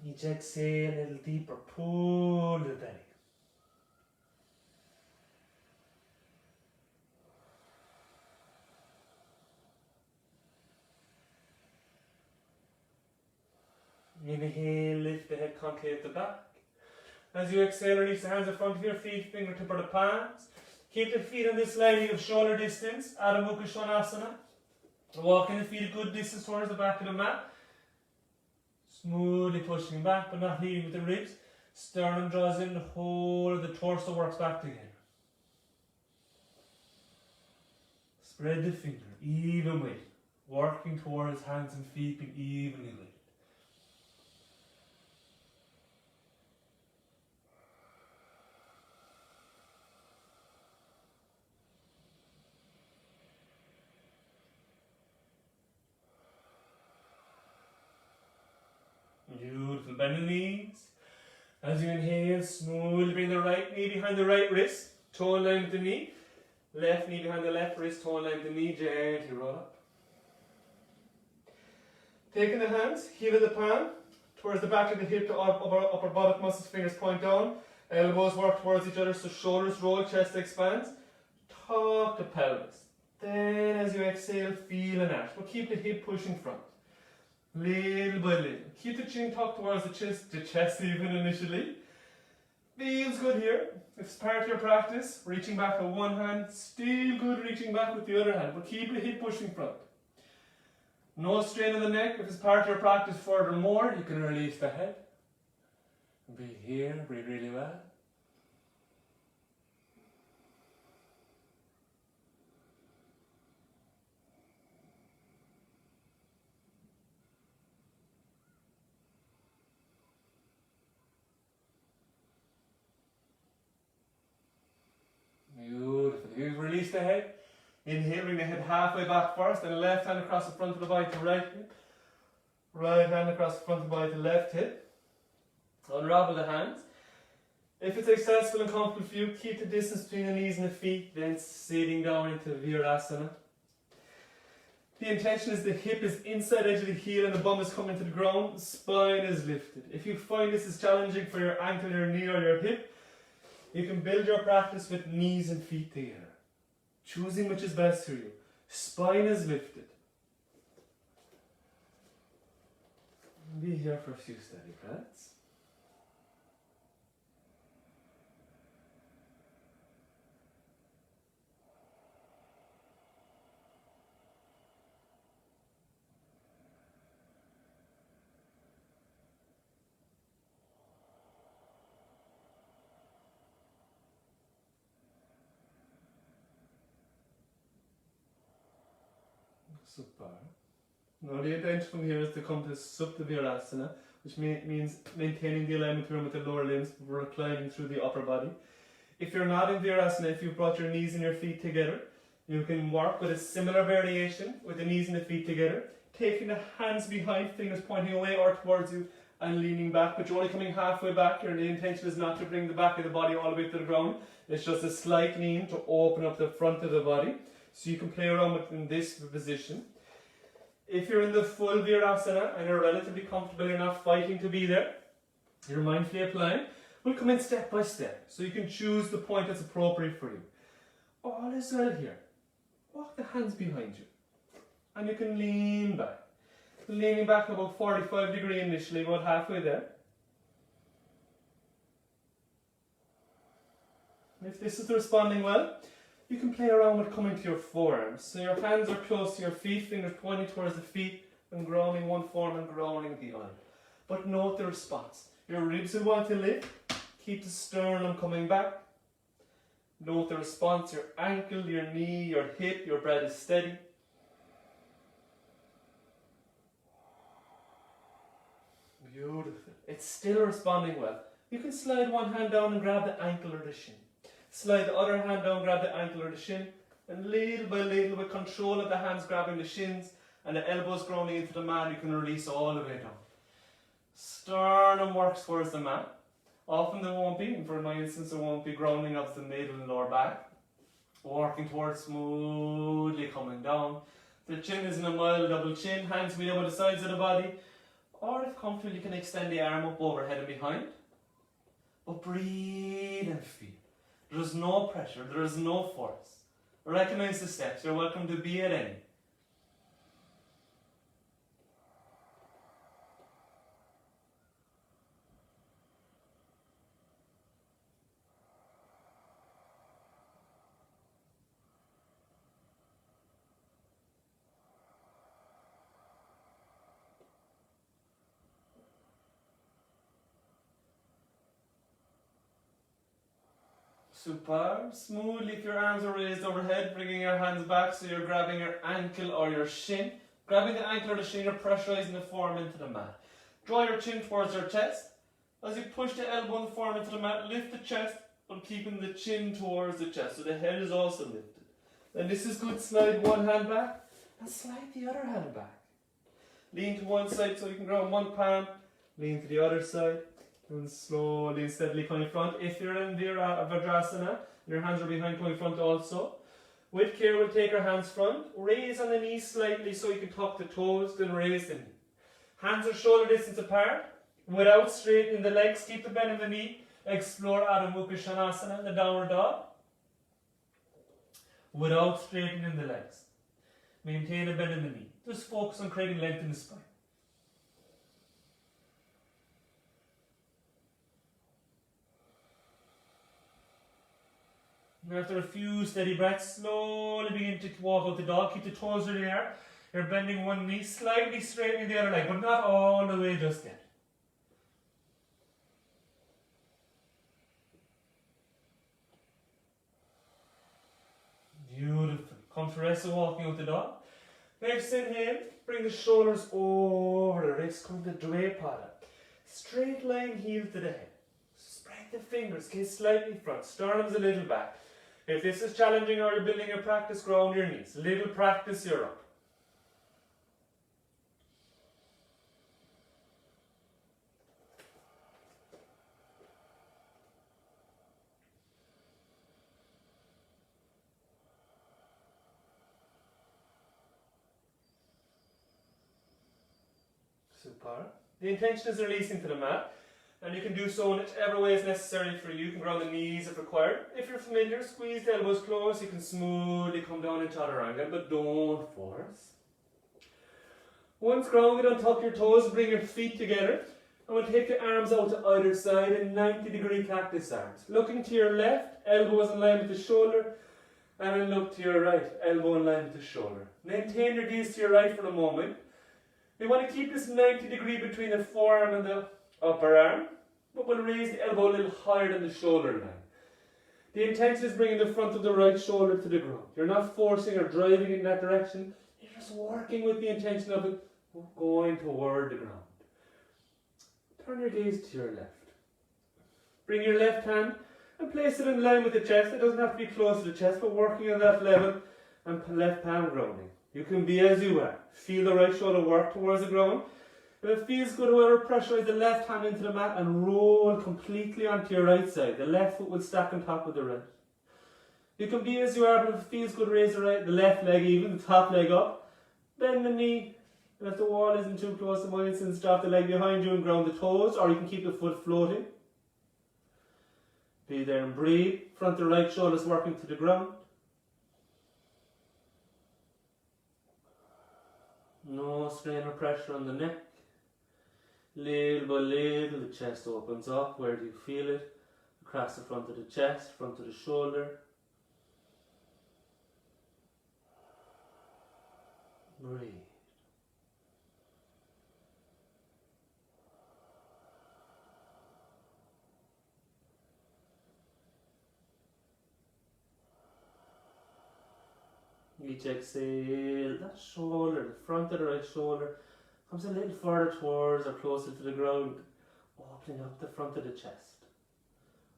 Each exhale a little deeper, pull the belly. Inhale, lift the head concave at the back. As you exhale, release the hands in front of your feet, fingertip or the palms. Keep the feet on this line of shoulder distance, Adho Mukha Svanasana. Walking the feet a good distance towards the back of the mat. Smoothly pushing back, but not leading with the ribs. Sternum draws in, the whole of the torso works back together. Spread the finger, even weight. Working towards hands and feet being evenly weighted. Beautiful. Bend the knees. As you inhale, smoothly bring the right knee behind the right wrist. Toe in line with the knee. Left knee behind the left wrist. Toe in line with the knee. Gently roll up. Taking the hands, heel of the palm. towards the back of the hip, the upper buttock muscles, fingers point down. Elbows work towards each other, so shoulders roll, chest expands. Tuck the pelvis. Then as you exhale, feel an arch, but keep the hip pushing front. Little by little. Keep the chin tucked towards the chest even initially. Feels good here. If it's part of your practice, reaching back with one hand, still good reaching back with the other hand, but keep the hip pushing front. No strain on the neck. If it's part of your practice furthermore, you can release the head. Breathe here, breathe really well. Beautiful. You release the head. Inhale, bring the head halfway back first, and left hand across the front of the body to right hip. Right hand across the front of the body to left hip. Unravel the hands. If it's accessible and comfortable for you, keep the distance between the knees and the feet, then sitting down into Virasana. The intention is the hip is inside edge of the heel and the bum is coming to the ground, the spine is lifted. If you find this is challenging for your ankle, your knee or your hip, you can build your practice with knees and feet together. Choosing which is best for you. Spine is lifted. Be here for a few steady breaths. Super. Now the intention from here is to come to Supta Virasana, which means maintaining the alignment with the lower limbs, reclining through the upper body. If you're not in Virasana, if you've brought your knees and your feet together, you can work with a similar variation with the knees and the feet together, taking the hands behind, fingers pointing away or towards you and leaning back, but you're only coming halfway back here, and the intention is not to bring the back of the body all the way to the ground. It's just a slight lean to open up the front of the body. So you can play around with in this position. If you're in the full Virasana and you're relatively comfortable, you're not fighting to be there, you're mindfully applying, we'll come in step by step. So you can choose the point that's appropriate for you. All is well here. Walk the hands behind you. And you can lean back. Leaning back about 45 degrees initially, about halfway there. If this is responding well, you can play around with coming to your forearms. So your hands are close to your feet, fingers pointing towards the feet, and grounding one form and grounding the other. But note the response. Your ribs will want to lift. Keep the sternum coming back. Note the response. Your ankle, your knee, your hip, your breath is steady. Beautiful. It's still responding well. You can slide one hand down and grab the ankle or the shin. Slide the other hand down, grab the ankle or the shin, and little by little, with control of the hands grabbing the shins and the elbows grounding into the mat, you can release all the way down. Sternum works towards the mat. Often there won't be, and for my instance, there won't be grounding of the middle and lower back. Working towards smoothly coming down. The chin is in a mild double chin, hands be over the sides of the body, or if comfortable, you can extend the arm up overhead and behind. But breathe and feel. There is no pressure, there is no force. Recognize the steps, you're welcome to be at any. Super. Smoothly, if your arms are raised overhead, bringing your hands back so you're grabbing your ankle or your shin. Grabbing the ankle or the shin, you're pressurizing the forearm into the mat. Draw your chin towards your chest. As you push the elbow and the forearm into the mat, lift the chest, but keeping the chin towards the chest, so the head is also lifted. Then this is good. Slide one hand back and slide the other hand back. Lean to one side so you can grab one palm. Lean to the other side. And slowly and steadily coming front. If you're in Vajrasana, your hands are behind coming front also. With care, we'll take our hands front. Raise on the knees slightly so you can tuck the toes, then raise the knee. Hands are shoulder distance apart. Without straightening the legs, keep the bend in the knee. Explore Adho Mukha Svanasana, the downward dog. Without straightening the legs. Maintain a bend in the knee. Just focus on creating length in the spine. And after a few steady breaths, slowly begin to walk out the dog. Keep the toes where they are. You're bending one knee, slightly straightening the other leg, but not all the way just yet. Beautiful. Come to rest of walking out the dog. Next inhale, bring the shoulders over the wrists, come to Dvipada. Straight line heel to the head. Spread the fingers, gaze slightly front, sternum's a little back. If this is challenging or you're building your practice, ground your knees. Little practice, you're up. Super. The intention is releasing to the mat, and you can do so in whichever way is necessary for you. You can ground the knees if required. If you're familiar, squeeze the elbows close. You can smoothly come down into other angle, but don't force. Once grounded, untuck your toes, bring your feet together. And we'll take the arms out to either side in 90-degree cactus arms. Looking to your left, elbows in line with the shoulder, and then look to your right, elbow in line with the shoulder. Maintain your gaze to your right for a moment. We want to keep this 90 degree between the forearm and the upper arm, but we'll raise the elbow a little higher than the shoulder line. The intention is bringing the front of the right shoulder to the ground. You're not forcing or driving in that direction. You're just working with the intention of it going toward the ground. Turn your gaze to your left. Bring your left hand and place it in line with the chest. It doesn't have to be close to the chest, but working on that level and left palm grounding. You can be as you are. Feel the right shoulder work towards the ground. If it feels good, however, pressurize the left hand into the mat and roll completely onto your right side. The left foot will stack on top of the right. You can be as you are, but if it feels good, raise the left leg even, the top leg up. Bend the knee. And if the wall isn't too close to my instance, drop the leg behind you and ground the toes, or you can keep the foot floating. Be there and breathe. Front the right shoulder's working to the ground. No strain or pressure on the neck. Little by little the chest opens up. Where do you feel it? Across the front of the chest, front of the shoulder. Breathe. Each exhale, that shoulder, the front of the right shoulder, comes a little further towards or closer to the ground, opening up the front of the chest.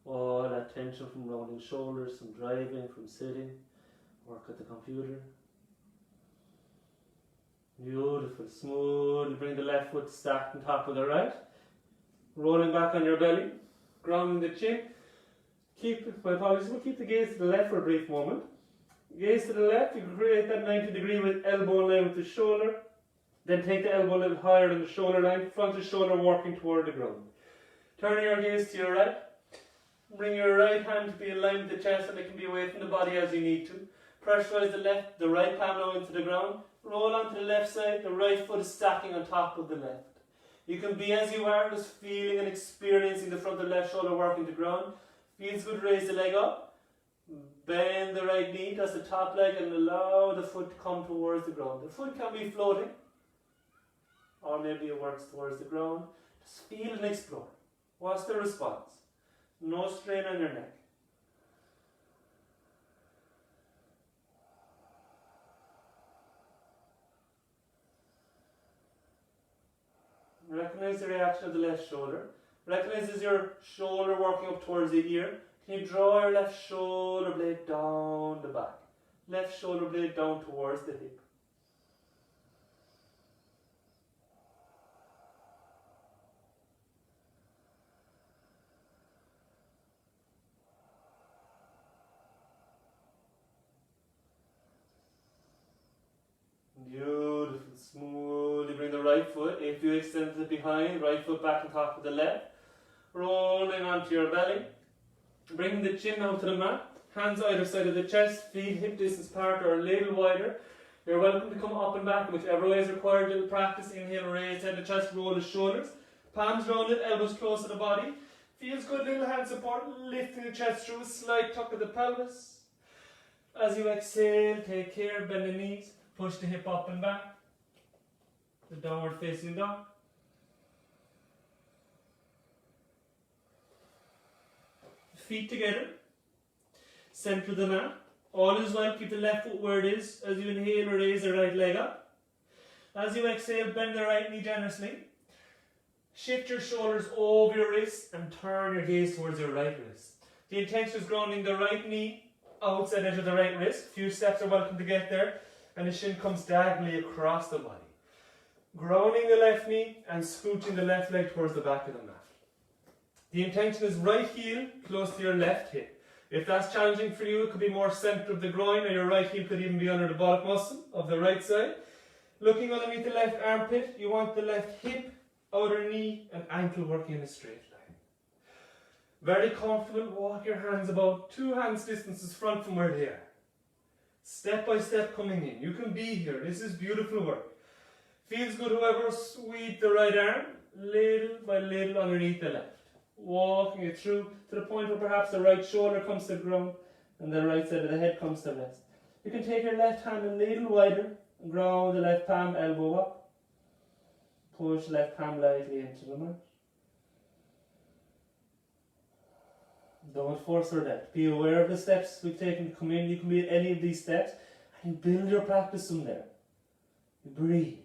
All that tension from rounding shoulders, from driving, from sitting, work at the computer. Beautiful, smoothly bring the left foot stacked on top of the right, rolling back on your belly, grounding the chin. We'll keep the gaze to the left for a brief moment. Gaze to the left, you can create that 90 degree with elbow in line with the shoulder. Then take the elbow a little higher than the shoulder line, front of shoulder working toward the ground. Turn your gaze to your right. Bring your right hand to be in line with the chest, and it can be away from the body as you need to. Pressurize the right palm now into the ground. Roll onto the left side, the right foot is stacking on top of the left. You can be as you are, just feeling and experiencing the front of the left shoulder working the ground. Feels good, raise the leg up. Bend the right knee, that's the top leg, and allow the foot to come towards the ground. The foot can be floating, or maybe it works towards the ground. Just feel and explore. What's the response? No strain on your neck. Recognize the reaction of the left shoulder. Recognize as your shoulder working up towards the ear. Can you draw your left shoulder blade down the back? Left shoulder blade down towards the hip. Beautiful. Smoothly bring the right right foot. If you extend it behind, right foot back on top of the left. Rolling onto your belly. Bring the chin out to the mat. Hands either side of the chest, feet hip distance apart or a little wider. You're welcome to come up and back, whichever way is required. Little practice. Inhale, raise head to chest, roll the shoulders. Palms rounded, elbows close to the body. Feels good, little hand support, lifting the chest through a slight tuck of the pelvis. As you exhale, take care, bend the knees, push the hip up and back. The downward facing dog. Feet together, center of the mat. All is well, keep the left foot where it is. As you inhale, raise the right leg up. As you exhale, bend the right knee generously. Shift your shoulders over your wrists and turn your gaze towards your right wrist. The intention is grounding the right knee outside edge of the right wrist. Few steps are welcome to get there, and the shin comes diagonally across the body. Grounding the left knee and scooching the left leg towards the back of the mat. The intention is right heel close to your left hip. If that's challenging for you, it could be more center of the groin, or your right heel could even be under the buttock muscle of the right side. Looking underneath the left armpit, you want the left hip, outer knee and ankle working in a straight line. Very comfortable, walk your hands about 2 hands distances front from where they are. Step by step coming in. You can be here, this is beautiful work. Feels good, however, sweep the right arm, little by little underneath the left. Walking it through to the point where perhaps the right shoulder comes to the ground and the right side of the head comes to rest. You can take your left hand a little wider and ground the left palm, elbow up. Push left palm lightly into the mat. Don't force or that. Be aware of the steps we've taken to come in. You can be at any of these steps and build your practice from there. You breathe.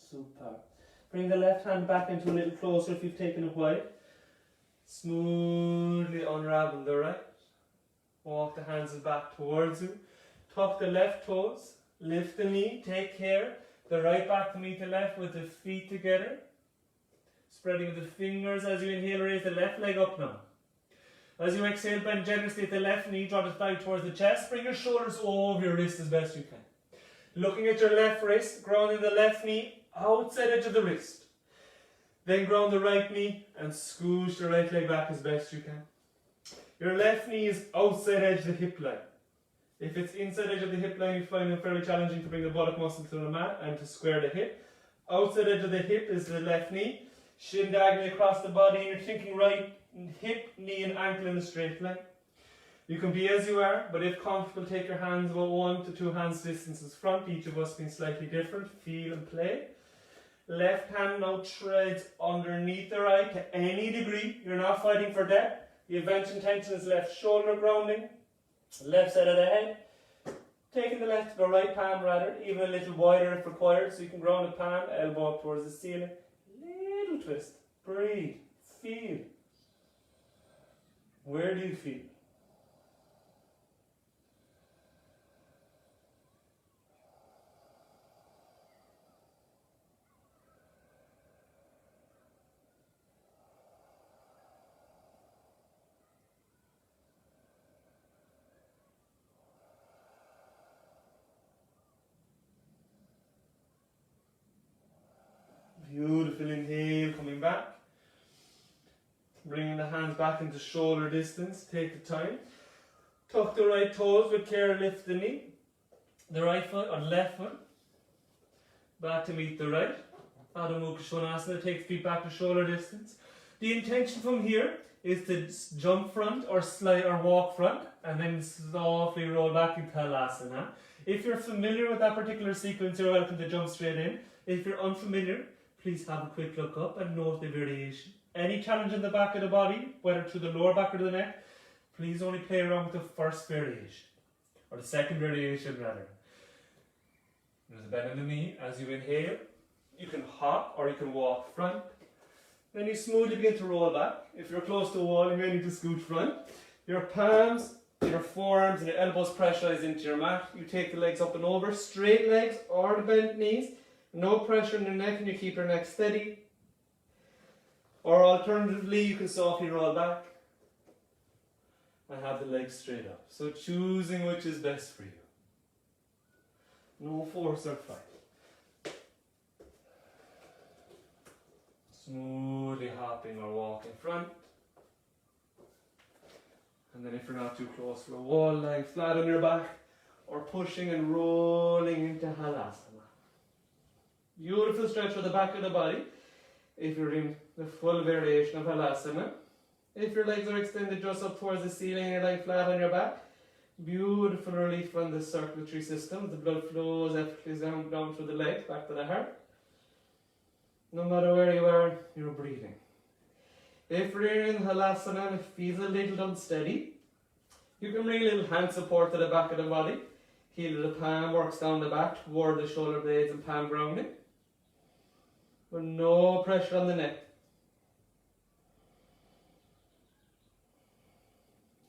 Super. Bring the left hand back into a little closer if you've taken it wide. Smoothly unravel the right. Walk the hands back towards you. Tuck the left toes. Lift the knee. Take care. The right back to meet the left with the feet together. Spreading the fingers as you inhale. Raise the left leg up now. As you exhale, bend generously at the left knee. Draw it back towards the chest. Bring your shoulders over your wrist as best you can. Looking at your left wrist. Grounding the left knee outside edge of the wrist. Then ground the right knee and scooch the right leg back as best you can. Your left knee is outside edge of the hip line. If it's inside edge of the hip line, you find it very challenging to bring the buttock muscle to the mat and to square the hip. Outside edge of the hip is the left knee. Shin diagonally across the body, and you're thinking right hip, knee and ankle in a straight line. You can be as you are, but if comfortable, take your hands about 1 to 2 hands distances front, each of us being slightly different. Feel and play. Left hand now treads underneath the right to any degree. You're not fighting for depth. The intention is left shoulder grounding, left side of the head. Taking the left to the right palm rather, even a little wider if required, so you can ground the palm, elbow up towards the ceiling. Little twist. Breathe. Feel. Where do you feel? Beautiful inhale, coming back. Bringing the hands back into shoulder distance. Take the time. Tuck the right toes with care, lift the knee. The right foot or left foot. Back to meet the right. Adho Mukha Svanasana, take feet back to shoulder distance. The intention from here is to jump front or slide or walk front and then softly roll back into Halasana. If you're familiar with that particular sequence, you're welcome to jump straight in. If you're unfamiliar, please have a quick look up and note the variation. Any challenge in the back of the body, whether to the lower back or the neck, please only play around with the first variation, or the second variation rather. There's a bend in the knee. As you inhale, you can hop or you can walk front. Then you smoothly begin to roll back. If you're close to a wall, you may need to scoot front. Your palms Your forearms and your elbows pressurized into your mat. You take the legs up and over, straight legs or the bent knees. No pressure in your neck, and you keep your neck steady. Or alternatively, you can softly roll back and have the legs straight up. So choosing which is best for you. No force or fight. Smoothly hopping or walking front. And then if you're not too close to the wall, lying flat on your back or pushing and rolling into Halasana. Beautiful stretch of the back of the body if you're in the full variation of Halasana. If your legs are extended just up towards the ceiling and you're lying flat on your back, beautiful relief from the circulatory system. The blood flows effortlessly down through the legs, back to the heart. No matter where you are, you're breathing. If you're in Halasana and it feels a little unsteady, you can bring a little hand support to the back of the body. Heel of the palm works down the back toward the shoulder blades and palm grounding. With no pressure on the neck.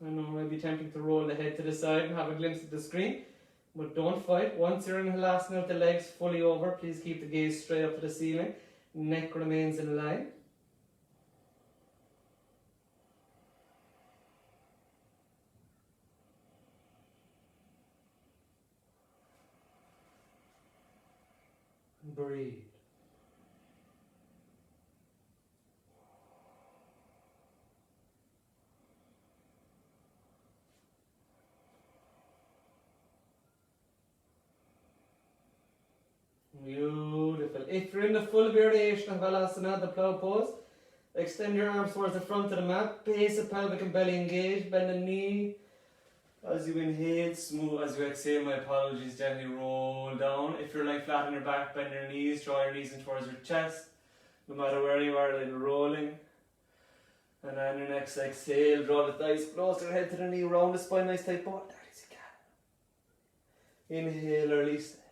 I know it might be tempting to roll the head to the side and have a glimpse at the screen, but don't fight. Once you're in Halasana with the legs fully over, please keep the gaze straight up to the ceiling. Neck remains in line. Breathe. Beautiful. If you're in the full variation of Halasana, the plow pose, extend your arms towards the front of the mat, base of pelvic and belly engaged, bend the knee. As you inhale, smooth. As you exhale, my apologies, gently roll down. If you're lying flat on your back, bend your knees, draw your knees in towards your chest. No matter where you are, a little rolling. And on your next exhale, draw the thighs closer, head to the knee, round the spine, nice tight bone. There as you can. Inhale, release the head.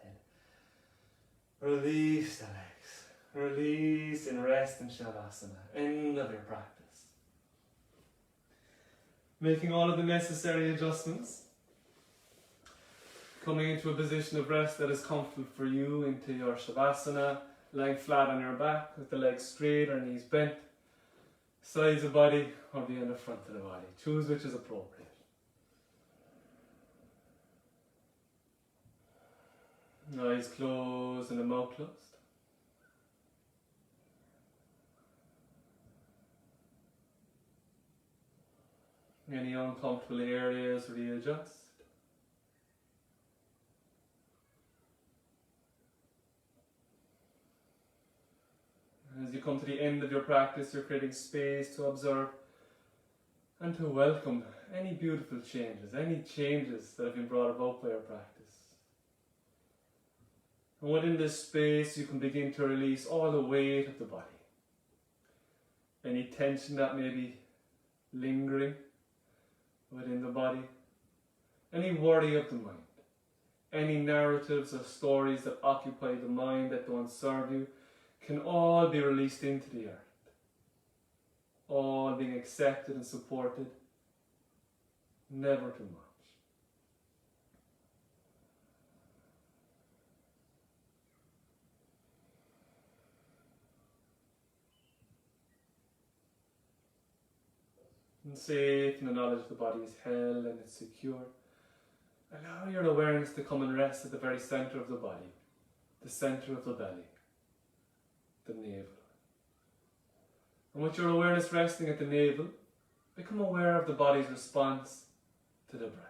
Release the legs. Release and rest in Shavasana. End of your practice. Making all of the necessary adjustments. Coming into a position of rest that is comfortable for you into your Shavasana. Lying flat on your back with the legs straight or knees bent. Sides of body or be on the front of the body. Choose which is appropriate. Eyes closed and the mouth closed. Any uncomfortable areas, readjust. As you come to the end of your practice, you're creating space to observe and to welcome any beautiful changes, any changes that have been brought about by your practice. And within this space, you can begin to release all the weight of the body. Any tension that may be lingering within the body, any worry of the mind, any narratives or stories that occupy the mind that don't serve you, can all be released into the earth. All being accepted and supported, never too much. And safe in the knowledge the body is held and it's secure. Allow your awareness to come and rest at the very center of the body, the center of the belly, the navel. And with your awareness resting at the navel, become aware of the body's response to the breath.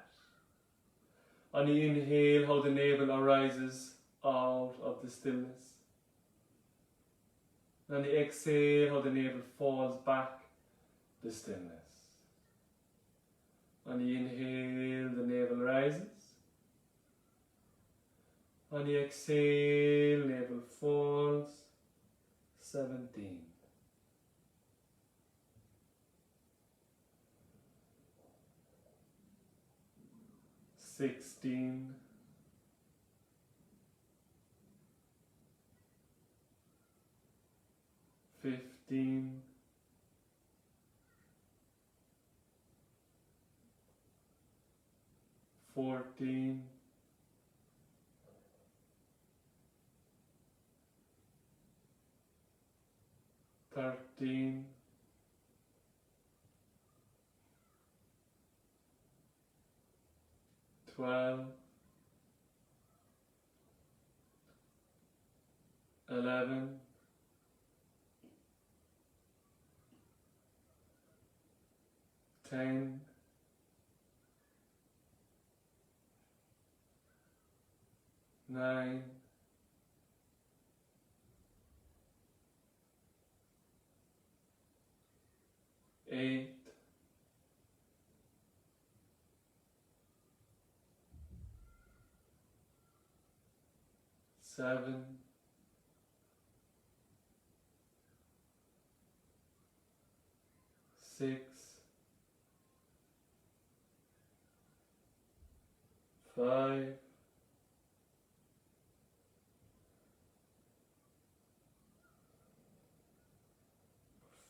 On the inhale, how the navel arises out of the stillness. On the exhale, how the navel falls back the stillness. On the inhale, the navel rises. On the exhale, navel falls. 17. Sixteen. 15. 14. 14, 13, 12, 11, 10, 9, 8, 7, 6, 5,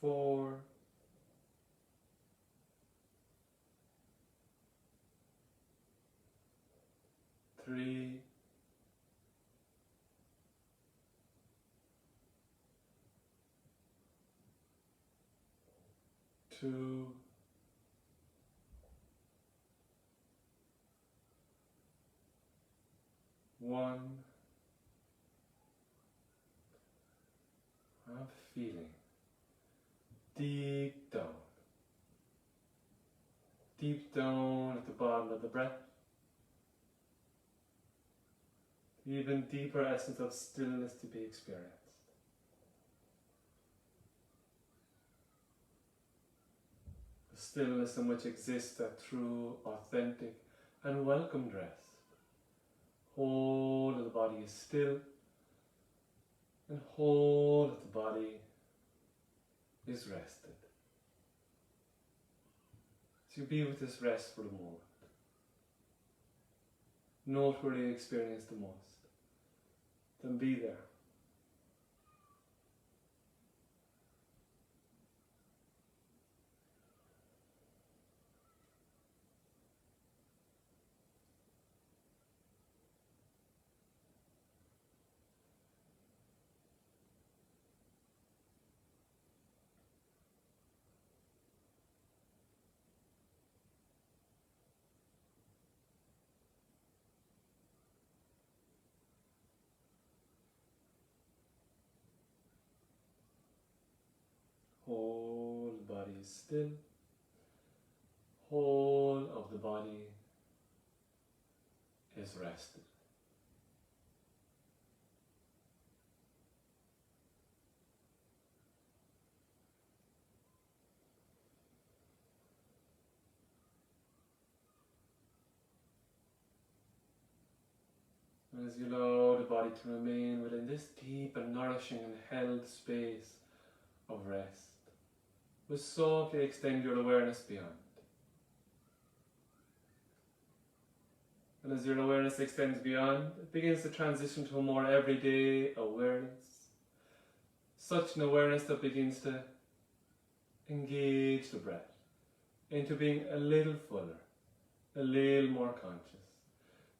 4, 3, 2, 1. I'm feeling deep down at the bottom of the breath, even deeper essence of stillness to be experienced. The stillness in which exists a true, authentic and welcomed rest. Whole of the body is still, and whole of the body is rested. So you be with this rest for a moment. Note where you experience the most. Then be there. Whole body is still. Whole of the body is rested. And as you allow the body to remain within this deep and nourishing and held space of rest, will softly extend your awareness beyond. And as your awareness extends beyond, it begins to transition to a more everyday awareness. Such an awareness that begins to engage the breath into being a little fuller, a little more conscious.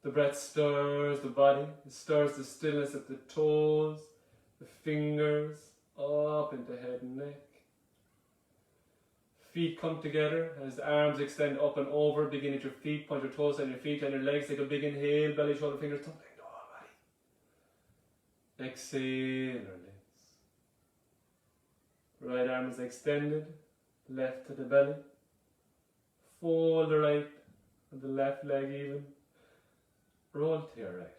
The breath stirs the body, it stirs the stillness at the toes, the fingers, up into head and neck. Feet come together as the arms extend up and over. Begin at your feet, point your toes on your feet and your legs. Take a big inhale, belly, shoulder, fingers, tumbling the whole body. Exhale, release. Right arm is extended, left to the belly. Fold the right and the left leg even. Roll to your right.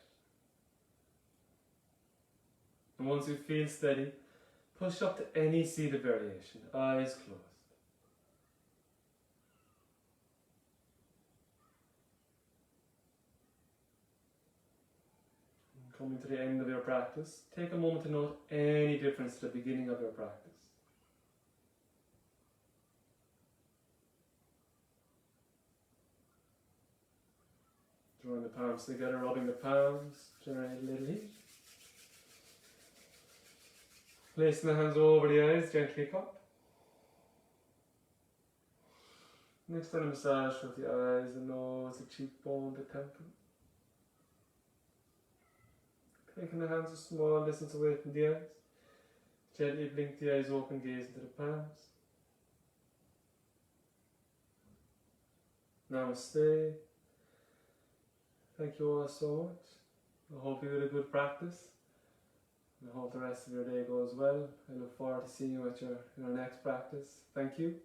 And once you feel steady, push up to any seated variation, eyes closed. Coming to the end of your practice, take a moment to note any difference to the beginning of your practice. Drawing the palms together, rubbing the palms, generate a little heat. Placing the hands over the eyes, gently cup. Next time massage with the eyes, the nose, the cheekbone, the temple. Making the hands are small, distance away from the eyes. Gently blink the eyes open, gaze into the palms. Namaste. Thank you all so much. I hope you had a good practice. I hope the rest of your day goes well. I look forward to seeing you at your next practice. Thank you.